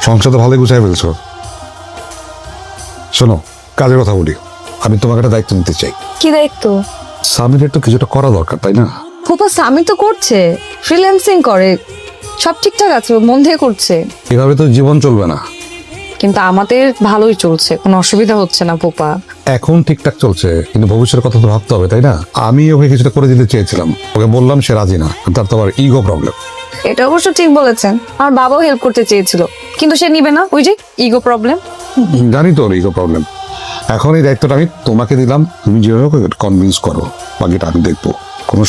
সংসার তো ভালোই গুছাই ফেলছো। শোনো, কাজের কথা বলি। আমি তোমাকে একটা দায়িত্ব নিতে চাই। কি দায়িত্ব? স্বামীর তো কিছুটা করা দরকার, তাই না? ফুপা স্বামী তো করছে, ফ্রিল্যান্সিং করে, সব ঠিকঠাক আছে, ও মন দিয়ে করছে। এভাবে তো জীবন চলবে না। কিন্তু আমাদের ভালোই চলছে, কোনো অসুবিধা হচ্ছে না ফুপা। এখন ঠিকঠাক চলছে, কিন্তু ভবিষ্যতের কথা তো ভাবতে হবে, তাই না? আমি ওকে কিছুটা করে দিতে চেয়েছিলাম, ওকে বললাম, সে রাজি না। তার তো আবার ইগো প্রবলেম। এটা অবশ্য ঠিক বলেছেন, আমার বাবাও হেল্প করতে চেয়েছিল, কিন্তু সে নিবে না, ওই যে ইগো প্রবলেম। জানি তো ওর ইগো প্রবলেম। এখন এই দায়িত্বটা আমি তোমাকে দিলাম, তুমি যেভাবে কনভিন্স করো, বাকিটা আমি দেখবো। কোনো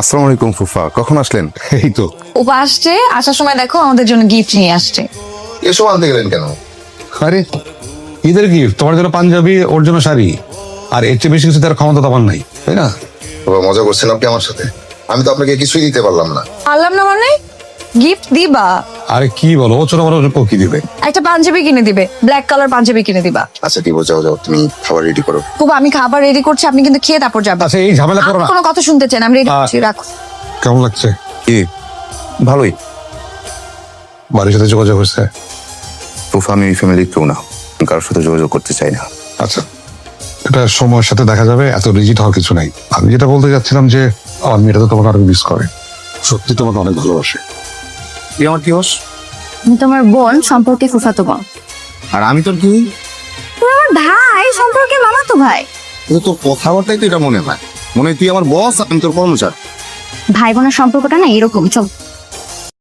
আসসালামু আলাইকুম ফুফা, কখন আসলেন? এই তো ফুপা আসছে, আসার সময় দেখো আমাদের জন্য গিফট নিয়ে আসছে। এসব আনতে গেলেন কেন? আরে ঈদের গিফট, তোমার জন্য পাঞ্জাবি, ওর জন্য শাড়ি। আর এর চেয়ে বেশি কিছু তার ক্ষমতা তো আমার নাই, তাই না? বাবা, মজা করছেন আপনি আমার সাথে? আমি তো আপনাকে কিছুই দিতে পারলাম না। পারলাম না মানে? গিফট দিবা? আরে কি বলো, ও ছোট বড় কি দিবে? একটা পাঞ্জাবি কিনে দিবে, ব্ল্যাক কালার পাঞ্জাবি কিনে দিবা। আচ্ছা ঠিক আছে, যাও যাও, তুমি খাবার রেডি করো। ফুপা আমি খাবার রেডি করছি, আপনি কিন্তু খেয়ে তারপর যাবেন। আচ্ছা এই ঝামেলা করো না। কোনো কথা শুনতে চান? আমি রেডি করছি, রাখো। কেমন লাগছে? কি? ভালোই। বাড়ির সাথে যোগাযোগ হচ্ছে? ফুফা, আমি এই ফ্যামিলির কেউ না, কারোর সাথে যোগাযোগ করতে চাই না। আচ্ছা, এটা সময়ের সাথে দেখা যাবে, এত রিজিড হওয়ার কিছু নাই। আমি যেটা বলতে যাচ্ছিলাম যে আমার মেয়েটা তো তোমাকে অনেক মিস করে, সত্যি তোমাকে অনেক ভালোবাসে। তুই আমার কি হস? আমি তোমার বোন সম্পর্কে ফুফাতো বোন। আর আমি তোর কি? আমার ভাই সম্পর্কে মামাতো ভাই। কিন্তু তোর কথাবার্তাই তো এটা মনে হয় তুই আমার বস, আমি তোর কর্মচারী। ভাই বোনের সম্পর্কটা না এরকম, চল।